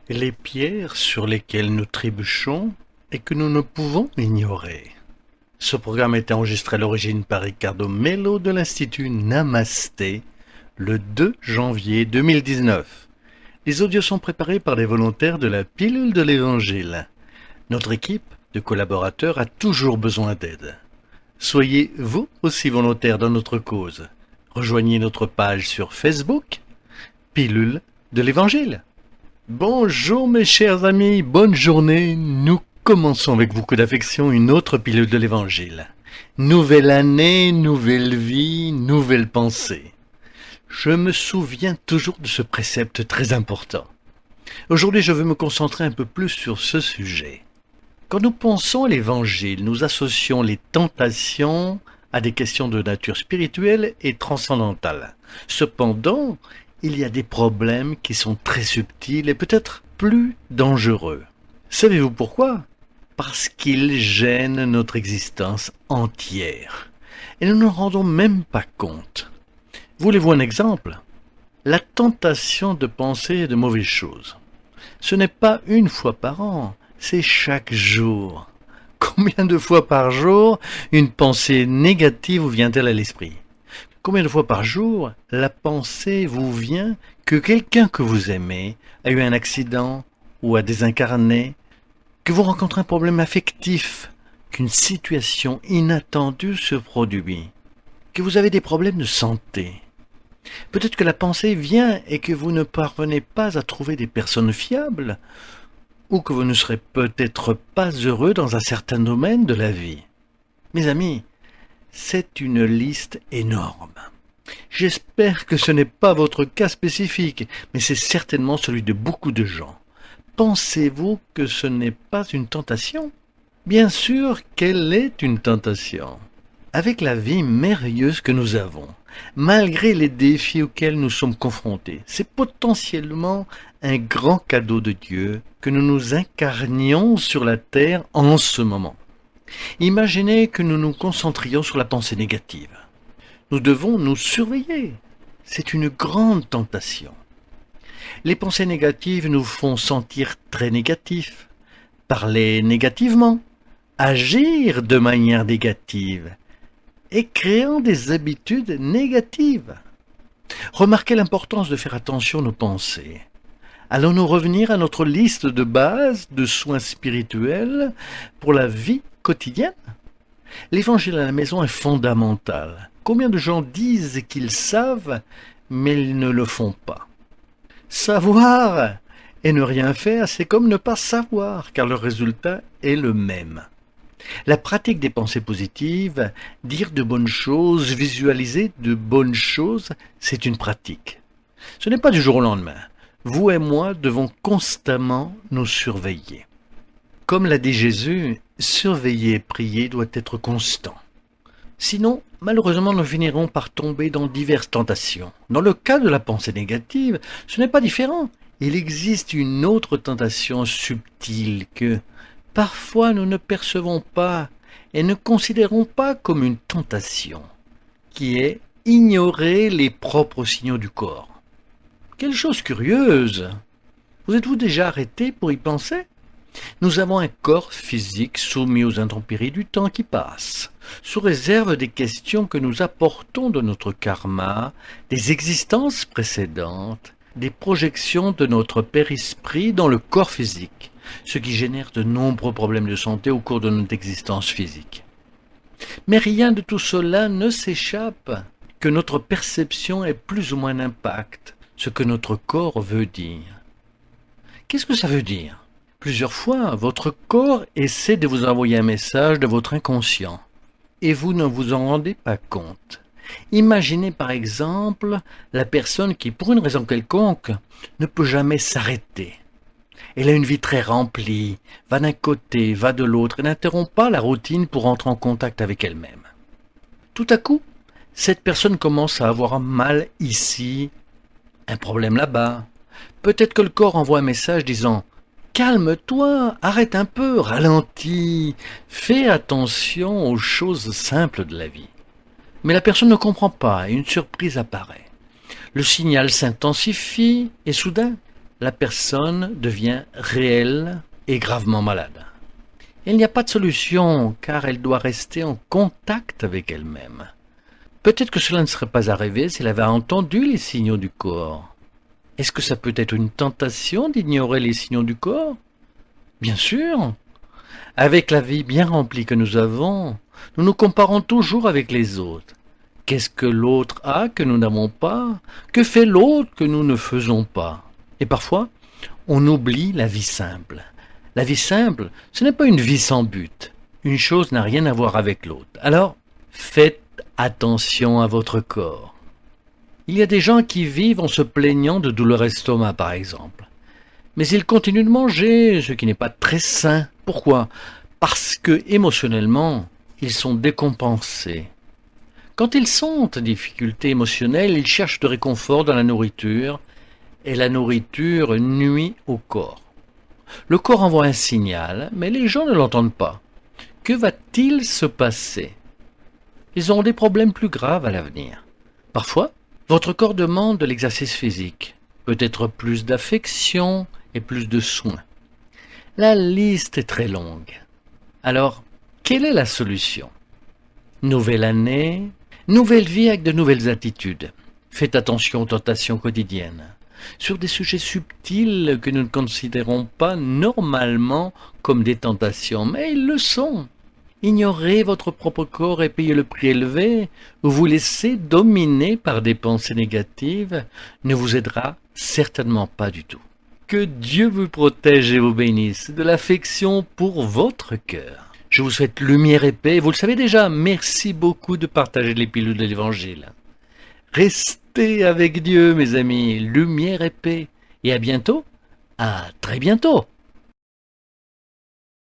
Les pierres sur lesquelles nous trébuchons et que nous ne pouvons ignorer. Ce programme a été enregistré à l'origine par Ricardo Mello de l'Institut Namasté le 2 janvier 2019. Les audios sont préparés par les volontaires de la pilule de l'Évangile. Notre équipe de collaborateurs a toujours besoin d'aide. Soyez vous aussi volontaires dans notre cause. Rejoignez notre page sur Facebook, Pilule de l'Évangile. Bonjour mes chers amis, bonne journée. Nous commençons avec beaucoup d'affection une autre pilule de l'Évangile. Nouvelle année, nouvelle vie, nouvelle pensée. Je me souviens toujours de ce précepte très important. Aujourd'hui, je veux me concentrer un peu plus sur ce sujet. Quand nous pensons à l'Évangile, nous associons les tentations à des questions de nature spirituelle et transcendantale. Cependant, il y a des problèmes qui sont très subtils et peut-être plus dangereux. Savez-vous pourquoi ? Parce qu'ils gênent notre existence entière. Et nous ne nous rendons même pas compte. Voulez-vous un exemple ? La tentation de penser de mauvaises choses. Ce n'est pas une fois par an, c'est chaque jour. Combien de fois par jour une pensée négative vous vient-elle à l'esprit ? Combien de fois par jour la pensée vous vient que quelqu'un que vous aimez a eu un accident ou a désincarné, que vous rencontrez un problème affectif, qu'une situation inattendue se produit, que vous avez des problèmes de santé. Peut-être que la pensée vient et que vous ne parvenez pas à trouver des personnes fiables, ou que vous ne serez peut-être pas heureux dans un certain domaine de la vie. Mes amis, c'est une liste énorme. J'espère que ce n'est pas votre cas spécifique, mais c'est certainement celui de beaucoup de gens. Pensez-vous que ce n'est pas une tentation ? Bien sûr qu'elle est une tentation. Avec la vie merveilleuse que nous avons, malgré les défis auxquels nous sommes confrontés, c'est potentiellement un grand cadeau de Dieu que nous nous incarnions sur la terre en ce moment. Imaginez que nous nous concentrions sur la pensée négative. Nous devons nous surveiller. C'est une grande tentation. Les pensées négatives nous font sentir très négatifs, parler négativement, agir de manière négative et créant des habitudes négatives. Remarquez l'importance de faire attention à nos pensées. Allons-nous revenir à notre liste de base de soins spirituels pour la vie quotidienne ? L'évangile à la maison est fondamental. Combien de gens disent qu'ils savent, mais ils ne le font pas ? Savoir et ne rien faire, c'est comme ne pas savoir, car le résultat est le même. La pratique des pensées positives, dire de bonnes choses, visualiser de bonnes choses, c'est une pratique. Ce n'est pas du jour au lendemain. Vous et moi devons constamment nous surveiller. Comme l'a dit Jésus, surveiller et prier doit être constant. Sinon, malheureusement, nous finirons par tomber dans diverses tentations. Dans le cas de la pensée négative, ce n'est pas différent. Il existe une autre tentation subtile que parfois nous ne percevons pas et ne considérons pas comme une tentation, qui est ignorer les propres signaux du corps. Quelle chose curieuse! Vous êtes-vous déjà arrêté pour y penser ? Nous avons un corps physique soumis aux intempéries du temps qui passe, sous réserve des questions que nous apportons de notre karma, des existences précédentes, des projections de notre père-esprit dans le corps physique, ce qui génère de nombreux problèmes de santé au cours de notre existence physique. Mais rien de tout cela ne s'échappe, que notre perception ait plus ou moins d'impact, ce que notre corps veut dire. Qu'est-ce que ça veut dire ? Plusieurs fois, votre corps essaie de vous envoyer un message de votre inconscient et vous ne vous en rendez pas compte. Imaginez par exemple la personne qui, pour une raison quelconque, ne peut jamais s'arrêter. Elle a une vie très remplie, va d'un côté, va de l'autre et n'interrompt pas la routine pour entrer en contact avec elle-même. Tout à coup, cette personne commence à avoir mal ici, un problème là-bas. Peut-être que le corps envoie un message disant « Calme-toi, arrête un peu, ralentis, fais attention aux choses simples de la vie. » Mais la personne ne comprend pas et une surprise apparaît. Le signal s'intensifie et soudain, la personne devient réelle et gravement malade. Il n'y a pas de solution car elle doit rester en contact avec elle-même. Peut-être que cela ne serait pas arrivé si elle avait entendu les signaux du corps. Est-ce que ça peut être une tentation d'ignorer les signaux du corps? Bien sûr. Avec la vie bien remplie que nous avons, nous nous comparons toujours avec les autres. Qu'est-ce que l'autre a que nous n'avons pas? Que fait l'autre que nous ne faisons pas? Et parfois, on oublie la vie simple. La vie simple, ce n'est pas une vie sans but. Une chose n'a rien à voir avec l'autre. Alors, faites attention à votre corps. Il y a des gens qui vivent en se plaignant de douleurs estomac, par exemple. Mais ils continuent de manger, ce qui n'est pas très sain. Pourquoi? Parce que, émotionnellement, ils sont décompensés. Quand ils sentent des difficultés émotionnelles, ils cherchent de réconfort dans la nourriture, et la nourriture nuit au corps. Le corps envoie un signal, mais les gens ne l'entendent pas. Que va-t-il se passer? Ils auront des problèmes plus graves à l'avenir. Parfois, votre corps demande de l'exercice physique, peut-être plus d'affection et plus de soins. La liste est très longue. Alors, quelle est la solution? Nouvelle année, nouvelle vie avec de nouvelles attitudes. Faites attention aux tentations quotidiennes, sur des sujets subtils que nous ne considérons pas normalement comme des tentations, mais ils le sont. Ignorer votre propre corps et payer le prix élevé, ou vous laisser dominer par des pensées négatives, ne vous aidera certainement pas du tout. Que Dieu vous protège et vous bénisse de l'affection pour votre cœur. Je vous souhaite lumière et paix. Vous le savez déjà, merci beaucoup de partager les pilules de l'Évangile. Restez avec Dieu, mes amis, lumière et paix. Et à bientôt, à très bientôt.